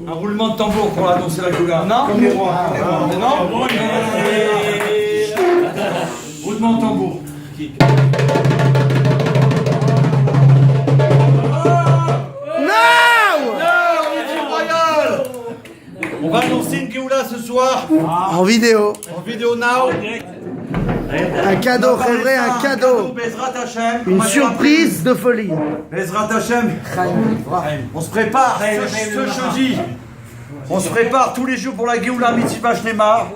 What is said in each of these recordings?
Un roulement de tambour pour annoncer la Géoula. Non. Comme les rois. Non. Roulement de tambour. On va annoncer une Géoula ce soir. En vidéo. En vidéo now. Un cadeau, vrai, un cadeau. Bezrat Hashem. Une surprise de folie. Bezrat Hashem. On se prépare ce jeudi. On se prépare tous les jours pour la Géoula Mitzvah Shlema.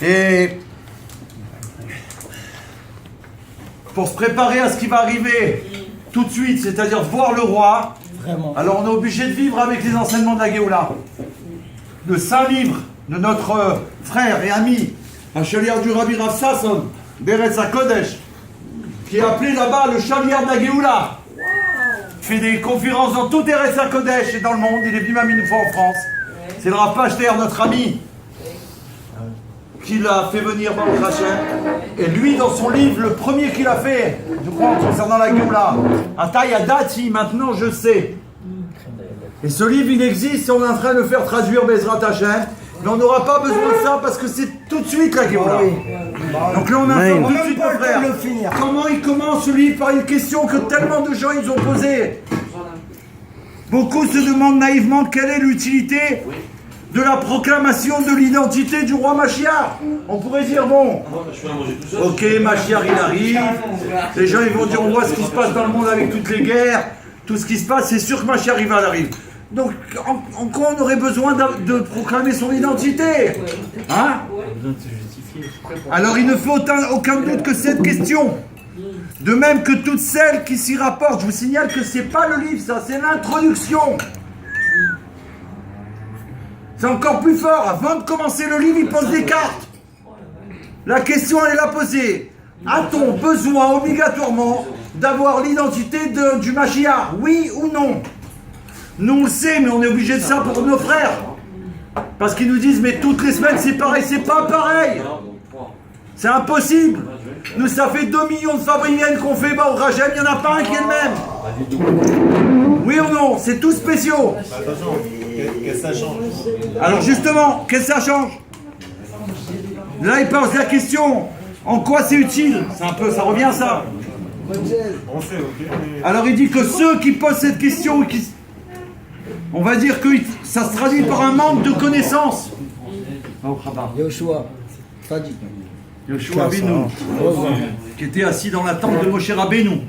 Et pour se préparer à ce qui va arriver tout de suite, c'est-à-dire voir le roi, alors on est obligé de vivre avec les enseignements de la Géoula. Le saint livre de notre frère et ami, un chalier du Rabbi Rav Sasson, d'Eretz HaKodesh, qui est appelé là-bas le chalier de la Géoula. Il fait des conférences dans tout Eretz HaKodesh et dans le monde. Il est venu même une fois en France. C'est le Rav Pashter, notre ami, qui l'a fait venir dans le Hachem. Et lui, dans son livre, le premier qu'il a fait, je crois, concernant la Géoula, Atay Adati, maintenant je sais. Et ce livre, il existe et on est en train de le faire traduire Bezrat Hashem. Mais on n'aura pas besoin de ça parce que c'est tout de suite la Géoula. Donc là, on informe tout de suite nos frères. le finir. Comment il commence ce livre? Par une question que tellement de gens ils ont posée. Beaucoup se demandent naïvement quelle est l'utilité de la proclamation de l'identité du roi Mashiach. On pourrait dire, bon, ok, Mashiach il arrive, les gens ils vont dire, on voit ce qui se passe dans le monde avec toutes les guerres, tout ce qui se passe, c'est sûr que Mashiach il arrive. Donc, en quoi on aurait besoin de proclamer son identité? Hein? Alors il ne faut aucun doute que cette question, de même que toutes celles qui s'y rapportent, je vous signale que c'est pas le livre ça, c'est l'introduction. C'est encore plus fort, avant de commencer le livre, il pose des cartes. La question elle est là posée. A-t-on besoin obligatoirement d'avoir l'identité du Mashiach? Oui ou non? Nous on le sait, mais on est obligé de ça pour nos frères. Parce qu'ils nous disent, mais toutes les semaines c'est pareil, c'est pas pareil. C'est impossible. Nous, ça fait 2 millions de fabricaines qu'on fait, bah au Rachem, il n'y en a pas un qui est le même. Oui ou non? C'est tout spéciaux. Attention, qu'est-ce que ça change? Alors justement, qu'est-ce que ça change? Là, il pose la question, en quoi c'est utile? C'est un peu, ça revient à ça. On sait, ok. Alors il dit que ceux qui posent cette question, on va dire que ça se traduit par un manque de connaissances. Yoshua, traduit. Yoshua Benu, qui était assis dans la tente de Moshe Rabbeinu.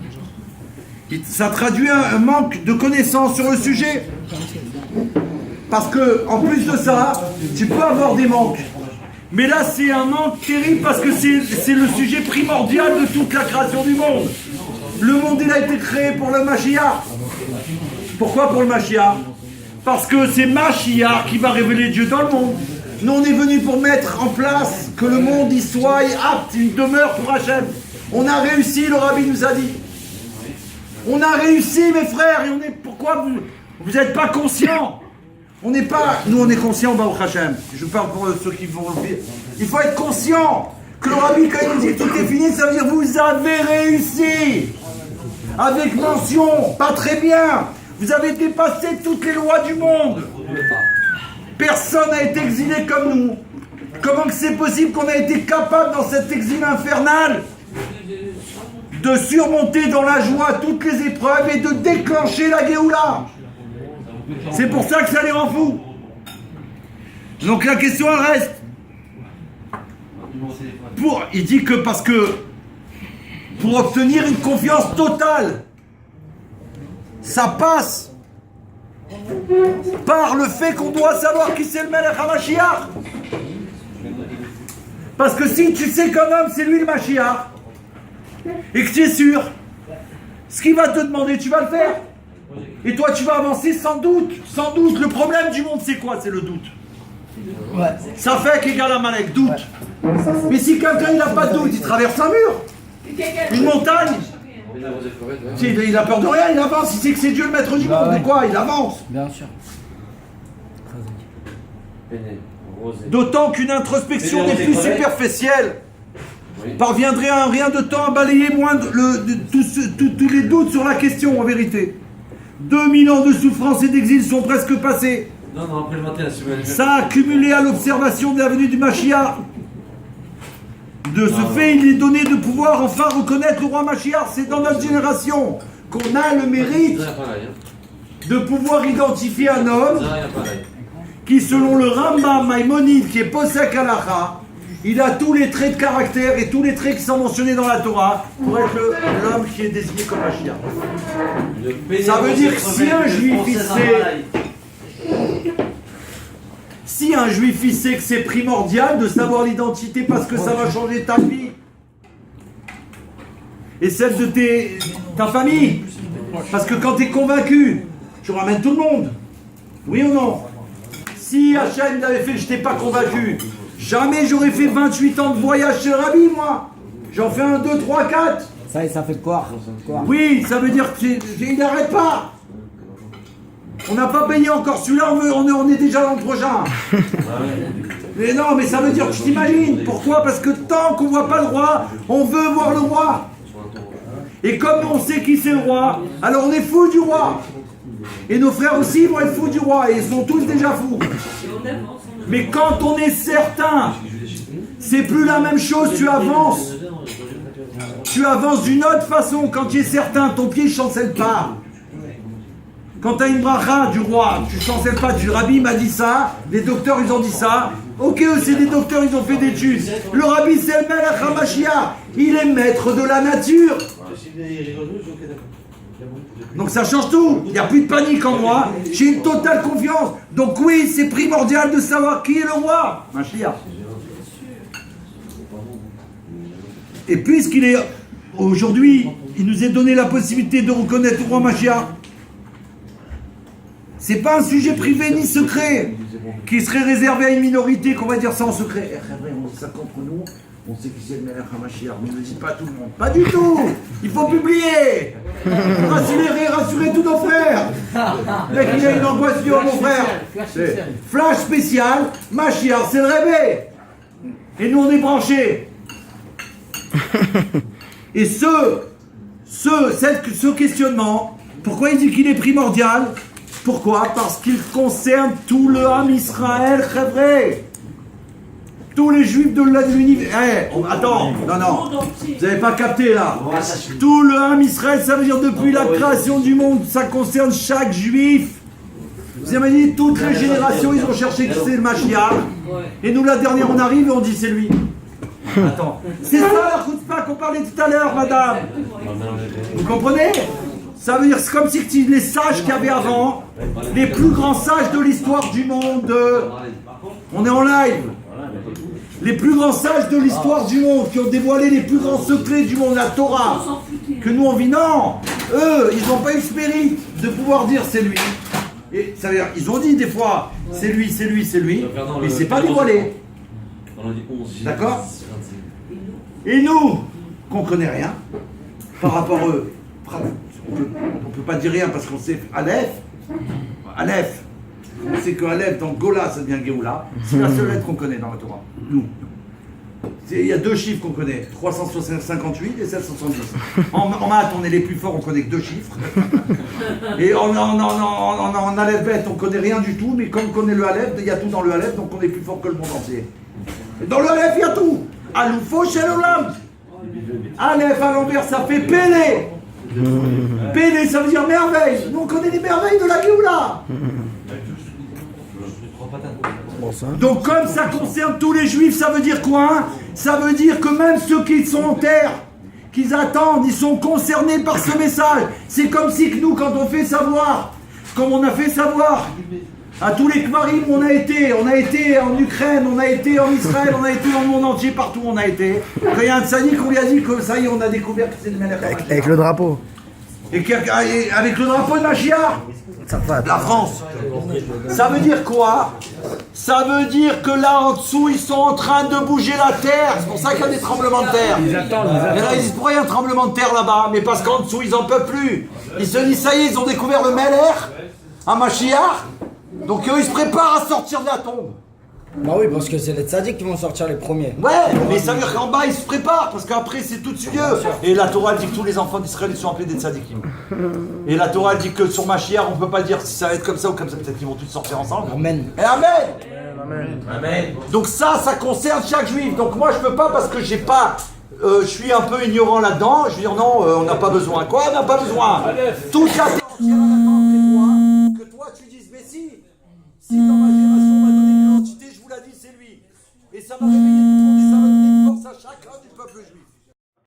Ça traduit un manque de connaissances sur le sujet. Parce que, en plus de ça, tu peux avoir des manques. Mais là, c'est un manque terrible parce que c'est le sujet primordial de toute la création du monde. Le monde, il a été créé pour le Mashiach. Pourquoi pour le Mashiach? Parce que c'est Mashiach qui va révéler Dieu dans le monde. Nous, on est venus pour mettre en place que le monde y soit apte, une demeure pour Hachem. On a réussi, le Rabbi nous a dit. On a réussi, mes frères, et pourquoi vous n'êtes pas conscients? On n'est pas, nous on est conscients, Baruch Hachem. Je parle pour ceux qui vont le dire. Il faut être conscient que le Rabbi, quand il dit que tout est fini, ça veut dire vous avez réussi. Avec mention, pas très bien. Vous avez dépassé toutes les lois du monde. Personne n'a été exilé comme nous. Comment que c'est possible qu'on a été capable dans cet exil infernal de surmonter dans la joie toutes les épreuves et de déclencher la Géoula? C'est pour ça que ça les rend fous. Donc la question elle reste. Il dit que parce que pour obtenir une confiance totale, ça passe par le fait qu'on doit savoir qui c'est le Melech HaMashiach. Parce que si tu sais qu'un homme c'est lui le Mashiach, et que tu es sûr, ce qu'il va te demander, tu vas le faire. Et toi tu vas avancer sans doute. Sans doute. Le problème du monde c'est quoi? C'est le doute. Ouais. Ça fait qu'égale à Malek, doute. Ouais. Mais si quelqu'un il n'a pas de doute, il traverse un mur, une montagne. Il a peur de rien, il avance, il sait que c'est Dieu le maître du monde, mais quoi? Il avance. Bien sûr. D'autant qu'une introspection des plus superficielles parviendrait en rien de temps à balayer tous les doutes sur la question, en vérité. 2000 ans de souffrance et d'exil sont presque passés. Non, après le 21, ça a accumulé à l'observation de la venue du Mashiach. De ce fait, il est donné de pouvoir enfin reconnaître le roi Mashiach. C'est dans notre génération qu'on a le mérite de pouvoir identifier un homme qui, selon le Rambam Maïmonide, qui est Posek Halacha, il a tous les traits de caractère et tous les traits qui sont mentionnés dans la Torah pour être l'homme qui est désigné comme Mashiach. Ça veut dire que si un juif il sait que c'est primordial de savoir l'identité parce que ça va changer ta vie et celle de ta famille, parce que quand tu es convaincu, tu ramènes tout le monde. Oui ou non? Si Hachem l'avait fait, je n'étais pas convaincu, jamais j'aurais fait 28 ans de voyage chez le Rabbi, moi. J'en fais 1, 2, 3, 4. Ça fait quoi? Oui, ça veut dire qu'il n'arrête pas. On n'a pas payé encore celui-là, on est déjà dans le prochain. Mais non, mais ça veut dire que tu t'imagines. Pourquoi? Parce que tant qu'on ne voit pas le roi, on veut voir le roi. Et comme on sait qui c'est le roi, alors on est fous du roi. Et nos frères aussi vont être fous du roi, et ils sont tous déjà fous. Mais quand on est certain c'est plus la même chose, tu avances. Tu avances d'une autre façon. Quand tu es certain, ton pied ne chancelle pas. Quand tu as une bracha du roi, tu ne chancelles pas. Du rabbi m'a dit ça, les docteurs ils ont dit ça. Ok, eux c'est des docteurs, ils ont fait des études. Le rabbi c'est le Melech HaMashiach. Il est maître de la nature. Donc ça change tout. Il n'y a plus de panique en moi. J'ai une totale confiance. Donc oui, c'est primordial de savoir qui est le roi. Mashiach. Et puisqu'il est aujourd'hui, il nous est donné la possibilité de reconnaître le roi Mashiach. C'est pas un sujet privé ni secret qui serait réservé à une minorité qu'on va dire ça en secret. On dit ça contre nous. On sait qui c'est le Melech HaMashiach, mais ne le dites pas à tout le monde. Pas du tout. Il faut publier. Rassurer tous nos frères. Mec, il a une angoisse sur mon frère. Flash spécial, Mashiach, c'est le rêve. Et nous on est branchés. Et ce questionnement, pourquoi il dit qu'il est primordial? Pourquoi? Parce qu'il concerne tout le Ham Israël, Chévré. Tous les juifs de l'univers. Attends, non, vous n'avez pas capté là. Tout le Ham Israël, ça veut dire depuis la création du monde, ça concerne chaque juif. Vous avez dit, toutes les générations, ils ont cherché qui c'est le Mashiach. Et nous, la dernière, on arrive et on dit c'est lui. Attends, c'est ça la chutzpah qu'on parlait tout à l'heure, madame. Vous comprenez? Ça veut dire, c'est comme si les sages qu'il y avait avant, les plus grands sages de l'histoire du monde, on est en live. Les plus grands sages de l'histoire du monde, qui ont dévoilé les plus grands secrets du monde, la Torah, que nous on vit, non, eux, ils n'ont pas eu ce mérite de pouvoir dire c'est lui. Et ça veut dire, ils ont dit des fois, c'est lui, mais c'est pas dévoilé. D'accord? Et nous, qu'on connaît rien, par rapport à eux, on peut pas dire rien parce qu'on sait Aleph. On sait que Aleph dans Gola ça devient Géoula. C'est la seule lettre qu'on connaît dans la Torah. Nous. Il y a deux chiffres qu'on connaît, 358 et 770. En maths, on est les plus forts, on connaît que deux chiffres. Et en Aleph bête, on connaît rien du tout, mais comme on connaît le Aleph, il y a tout dans le Aleph, donc on est plus fort que le monde entier. Et dans le Aleph, il y a tout. Aloufo chez l'Olam. Aleph à l'envers, ça fait Pélé. Pélé, ça veut dire merveille. Nous, on connaît les merveilles de la Géoula. Donc, comme ça concerne tous les juifs, ça veut dire quoi? Ça veut dire que même ceux qui sont en terre, qu'ils attendent, ils sont concernés par ce message. C'est comme si que nous, quand on fait savoir, comme on a fait savoir à tous les Kvarim, on a été en Ukraine, on a été en Israël, on a été dans le monde entier, partout on a été. Quand il y a un tzaddik, on lui a dit que ça y est, on a découvert que c'est le Melech HaMashiach. Avec le drapeau. Et avec le drapeau de Mashiach, la France. Ça veut dire quoi? Ça veut dire que là en dessous, ils sont en train de bouger la terre. C'est pour ça qu'il y a des tremblements de terre. Et là, ils disent pourquoi il y a un tremblement de terre là-bas? Mais parce qu'en dessous, ils n'en peuvent plus. Ils se disent ça y est, ils ont découvert le Melech HaMashiach. Donc eux, ils se préparent à sortir de la tombe. Bah oui, parce que c'est les tzaddik qui vont sortir les premiers. Ouais, mais ça veut dire qu'en bas, ils se préparent, parce qu'après, c'est tout de suite eux. Et la Torah dit que tous les enfants d'Israël, ils sont appelés des tzaddikim. Et la Torah dit que sur Mashiach, on peut pas dire si ça va être comme ça ou comme ça. Peut-être qu'ils vont tous sortir ensemble. Amen. Et Amen. Donc ça concerne chaque juif. Donc moi, je peux pas, parce que j'ai pas... je suis un peu ignorant là-dedans. Je veux dire, non, on n'a pas besoin. Quoi, on n'a pas besoin? Toute la terre entière attend que toi, tu dises, mais si dans ma génération, on m'a donné une identité, je vous l'ai dit, c'est lui. Et ça m'a réveillé tout le monde.